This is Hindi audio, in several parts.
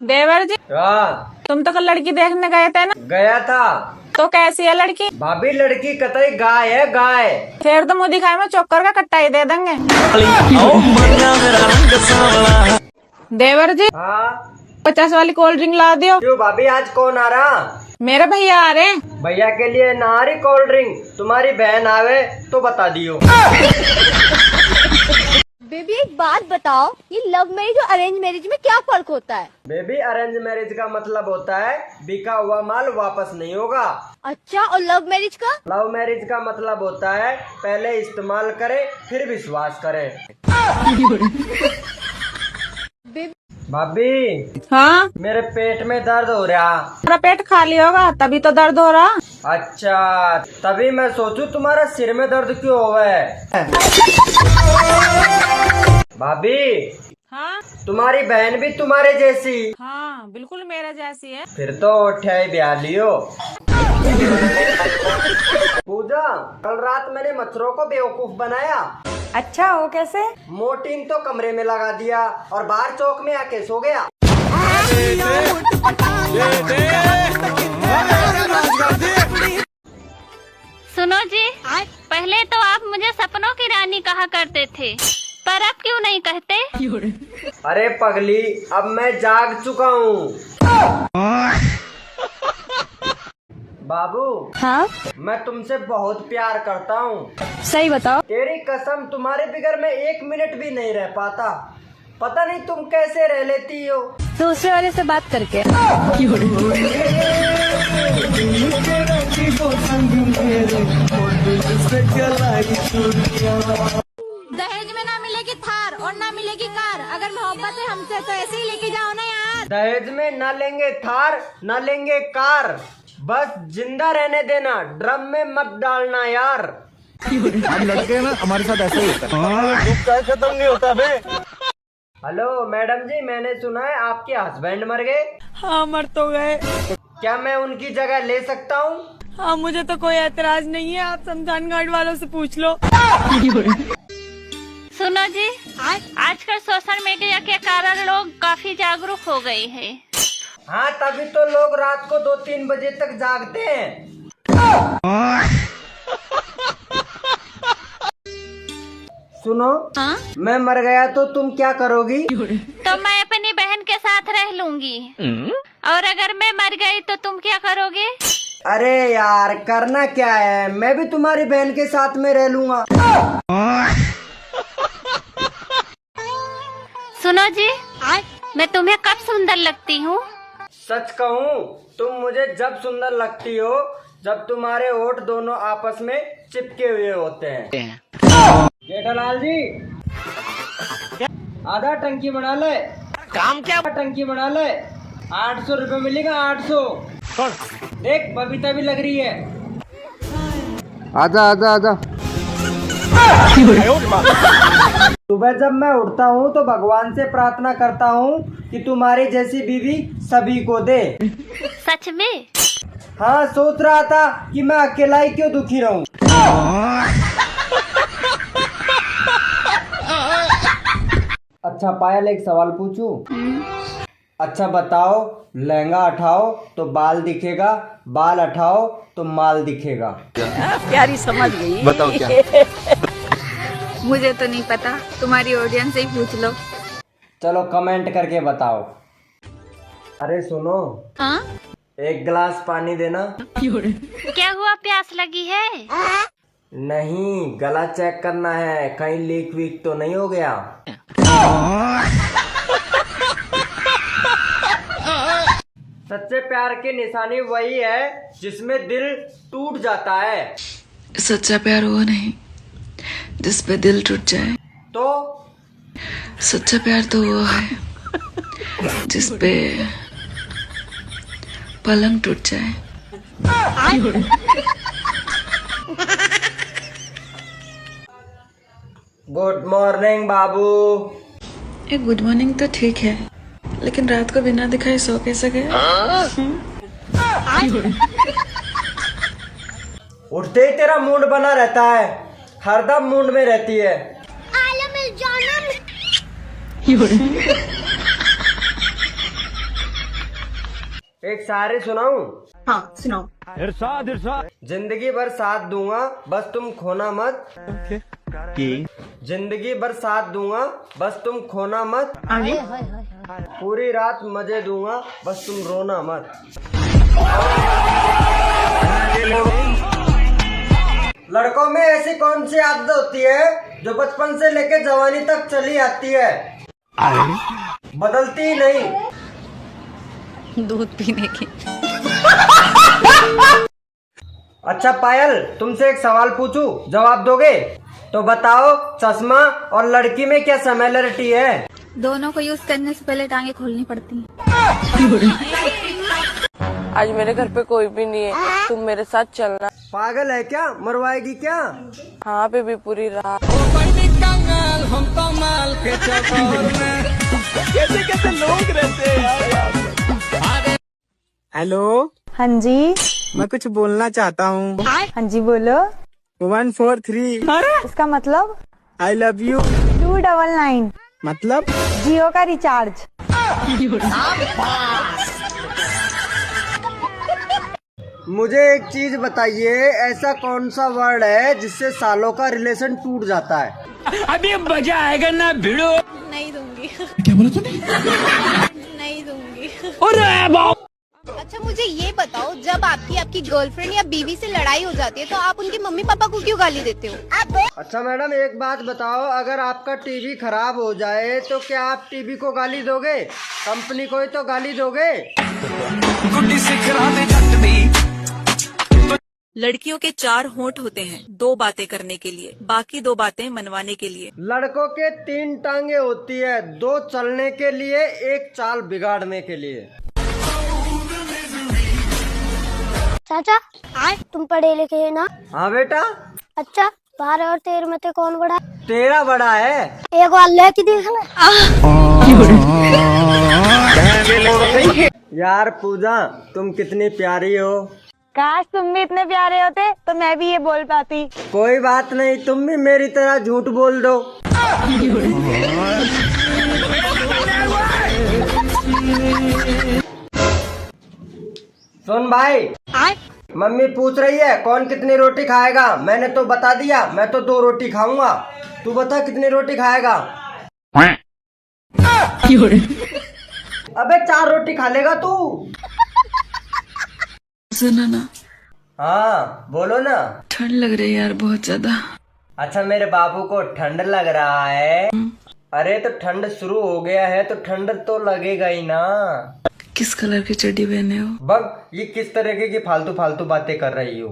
देवर जी, हाँ, तुम तो कल लड़की देखने गए थे ना? गया था। तो कैसी है लड़की? भाभी लड़की कतई गाय है, गाय। फिर तो मुँह दिखाए में चोकर का कट्टा ही दे देंगे। देवर जी, हाँ, 50 वाली कोल्ड ड्रिंक ला दियो। क्यों भाभी, आज कौन आ रहा? मेरे भैया आ रहे हैं। भैया के लिए ना आ रही कोल्ड ड्रिंक, तुम्हारी बहन आवे तो बता दियो। बेबी एक बात बताओ, ये लव मैरिज और अरेंज मैरिज में क्या फर्क होता है? बेबी अरेंज मैरिज का मतलब होता है बिका हुआ माल वापस नहीं होगा। अच्छा, और लव मैरिज का? लव मैरिज का मतलब होता है पहले इस्तेमाल करे फिर विश्वास करे। भाभी, हाँ, मेरे पेट में दर्द हो रहा। तेरा पेट खाली होगा तभी तो दर्द हो रहा। अच्छा, तभी मैं सोचूं तुम्हारा सिर में दर्द क्यों होवे है। भाभी, हाँ तुम्हारी बहन भी तुम्हारे जैसी? हाँ, बिल्कुल मेरे जैसी है। फिर तो उठाई ब्याह लियो। पूजा, कल रात मैंने मच्छरों को बेवकूफ बनाया। अच्छा, वो कैसे? मोटिन तो कमरे में लगा दिया और बाहर चौक में आके सो गया। सुनो जी, पहले तो आप मुझे सपनों की रानी कहा करते थे, पर अब क्यों नहीं कहते? अरे पगली, अब मैं जाग चुका हूँ। बाबू, हाँ, मैं तुमसे बहुत प्यार करता हूँ। सही बताओ। तेरी कसम, तुम्हारे बिगर मैं 1 मिनट भी नहीं रह पाता। पता नहीं तुम कैसे रह लेती हो। दूसरे वाले से बात करके। दहेज में ना मिलेगी थार और ना मिलेगी कार। अगर मोहब्बत है हमसे तो ऐसे ही लेके जाओ ना यार। दहेज में न लेंगे थार, न लेंगे कार, बस जिंदा रहने देना, ड्रम में मत डालना यार। हम लड़के हैं ना, हमारे साथ ऐसा ही होता है। दुख का खत्म नहीं होता बे। हेलो मैडम जी, मैंने सुना है आपके हस्बैंड मर गए। हाँ, मर तो गए। क्या मैं उनकी जगह ले सकता हूँ? हाँ, मुझे तो कोई एतराज नहीं है, आप शमशान घाट वालों से पूछ लो। सुनो जी, आजकल सोशल मीडिया के कारण लोग काफी जागरूक हो गए हैं। हाँ, तभी तो लोग रात को 2-3 बजे तक जागते हैं। सुनो, हाँ? मैं मर गया तो तुम क्या करोगी? तो मैं अपनी बहन के साथ रह लूंगी। और अगर मैं मर गई तो तुम क्या करोगे? अरे यार, करना क्या है, मैं भी तुम्हारी बहन के साथ में रह लूंगा। सुनो जी, मैं तुम्हें कब सुंदर लगती हूँ? सच कहूँ, तुम मुझे जब सुंदर लगती हो जब तुम्हारे होठ दोनों आपस में चिपके हुए होते हैं। जेठालाल जी, आधा टंकी बना ले। काम क्या? टंकी बना ले, 800 रुपए मिलेगा, 800। देख, बबीता भी लग रही है। आजा आजा आजा। सुबह जब मैं उठता हूँ तो भगवान से प्रार्थना करता हूँ कि तुम्हारी जैसी बीवी सभी को दे। सच में? हाँ, सोच रहा था कि मैं अकेला ही क्यों दुखी रहूं। अच्छा पायल, एक सवाल पूछूं? अच्छा बताओ, लहंगा उठाओ तो बाल दिखेगा, बाल उठाओ तो माल दिखेगा। प्यारी समझ गई। बताओ क्या? मुझे तो नहीं पता, तुम्हारी ऑडियंस से ही पूछ लो। चलो कमेंट करके बताओ। अरे सुनो, हाँ? एक गिलास पानी देना। क्या हुआ, प्यास लगी है? नहीं, गला चेक करना है, कहीं लीक वीक तो नहीं हो गया। सच्चे प्यार की निशानी वही है जिसमें दिल टूट जाता है। सच्चा प्यार वो नहीं जिस पे दिल टूट जाए। तो सच्चा प्यार तो वो है जिस पे पलंग टूट जाए। गुड मॉर्निंग बाबू। ये गुड मॉर्निंग तो ठीक है, लेकिन रात को बिना दिखाए सो कैसे गए? उठते ही तेरा मूड बना रहता है, हरदम मूड में रहती है। एक शायरी सुनाऊं? हाँ सुनाओ। इरशाद इरशाद। जिंदगी भर साथ दूंगा बस तुम खोना मत। जिंदगी भर साथ दूंगा बस तुम खोना मत। आगे। पूरी रात मजे दूंगा बस तुम रोना मत। लड़कों में ऐसी कौन सी आदत होती है जो बचपन से लेकर जवानी तक चली आती है, बदलती ही नहीं? दूध पीने की। अच्छा पायल, तुमसे एक सवाल पूछूं, जवाब दोगे? तो बताओ, चश्मा और लड़की में क्या सिमिलरिटी है? दोनों को यूज करने से पहले टांगे खोलनी पड़ती हैं। आज मेरे घर पे कोई भी नहीं है, तुम मेरे साथ चलना। पागल है क्या? मरवाएगी क्या? हाँ बेबी, पूरी रात। कैसे कैसे लोग रहते हैं यार। हेलो, हाँ जी, मैं कुछ बोलना चाहता हूँ। हाँ जी बोलो। 143। इसका मतलब? I love you. 299 मतलब? जियो का रिचार्ज। मुझे एक चीज बताइए, ऐसा कौन सा वर्ड है जिससे सालों का रिलेशन टूट जाता है? अभी मजा आएगा ना भिड़ो। नहीं दूंगी। क्या बोला तूने? नहीं दूंगी। अरे बाप। अच्छा मुझे ये बताओ, जब आपकी गर्लफ्रेंड या बीवी से लड़ाई हो जाती है तो आप उनके मम्मी पापा को क्यों गाली देते हो? अच्छा मैडम, एक बात बताओ, अगर आपका टीवी खराब हो जाए तो क्या आप टीवी को गाली दोगे? कंपनी को ही तो गाली दोगे। लड़कियों के 4 होंठ होते हैं 2 बातें करने के लिए, बाकी 2 बातें मनवाने के लिए। लड़कों के 3 टांगे होती है, 2 चलने के लिए, 1 चाल बिगाड़ने के लिए। चाचा, तुम पढ़े लिखे है ना? हाँ बेटा। अच्छा, 12 और 13 में से कौन बड़ा? तेरा बड़ा है। एक बार लेके देखना। यार पूजा, तुम कितनी प्यारी हो। काश तुम भी इतने प्यारे होते तो मैं भी ये बोल पाती। कोई बात नहीं, तुम भी मेरी तरह झूठ बोल दो। सुन भाई, मम्मी पूछ रही है कौन कितनी रोटी खाएगा। मैंने तो बता दिया, मैं तो 2 रोटी खाऊंगा। तू बता कितनी रोटी खाएगा? अबे 4 रोटी खा लेगा तू। सुनो ना। हाँ बोलो ना। ठंड लग रही है यार, बहुत ज्यादा। अच्छा, मेरे बाबू को ठंड लग रहा है? अरे तो ठंड शुरू हो गया है तो ठंड तो लगेगा ही ना। किस कलर की चड्डी पहने हो? बग, ये किस तरह की फालतू फालतू बातें कर रही हो?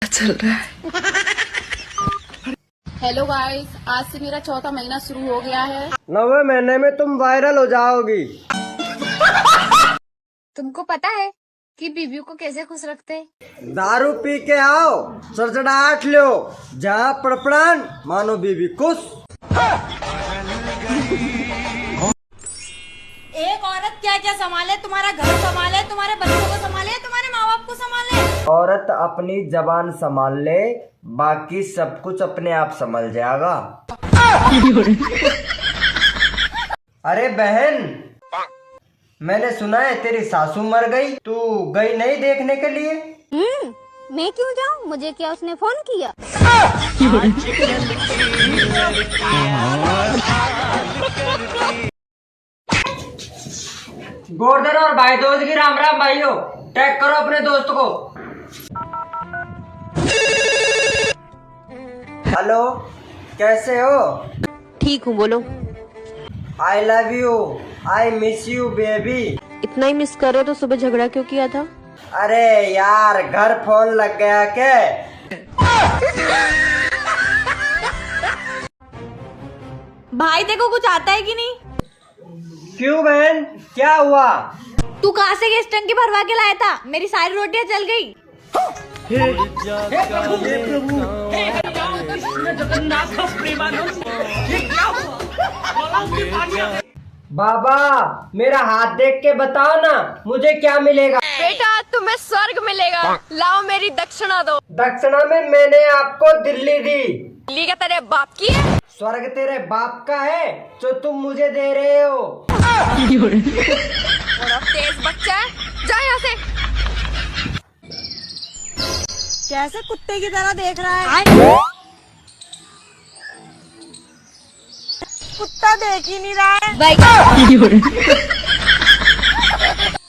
चल रहा है। हेलो गाइस, आज से मेरा 4था महीना शुरू हो गया है। 9वें महीने में तुम वायरल हो जाओगी। तुमको पता है कि बीवी को कैसे खुश रखते हैं? दारू पी के आओ, सरसड़ाहट लो, जहाँ पड़पड़ान मानो बीवी खुश। एक औरत क्या क्या संभाले? तुम्हारा घर संभाले, तुम्हारे बच्चों को संभाले, तुम्हारे माँ बाप को संभाले। औरत अपनी जबान संभाल ले, बाकी सब कुछ अपने आप संभल जाएगा। अरे बहन, मैंने सुना है तेरी सासू मर गई, तू गई नहीं देखने के लिए? मैं क्यों जाऊँ? मुझे क्या उसने फोन किया? गोवर्धन और भाई दोस्त की राम राम भाइयों। टैग करो अपने दोस्त को। हेलो, कैसे हो? ठीक हूँ, बोलो। I love you, I miss you baby. इतना ही मिस कर रहे तो सुबह झगड़ा क्यों किया था? अरे यार, घर फोन लग गया क्या? भाई देखो, कुछ आता है कि नहीं? क्यों बहन, क्या हुआ? तू कहाँ से गैस टंकी भरवा के लाया था? मेरी सारी रोटियां जल गई। बाबा मेरा हाथ देख के बताओ ना, मुझे क्या मिलेगा? बेटा तुम्हें स्वर्ग मिलेगा, लाओ मेरी दक्षिणा दो। दक्षिणा में मैंने आपको दिल्ली दी। दिल्ली का तेरे बाप की है? स्वर्ग तेरे बाप का है जो तुम मुझे दे रहे हो। बड़ा तेज बच्चा है, जा यहाँ से। कैसे कुत्ते की तरह देख रहा है? कुत्ता देख ही नहीं रहा है।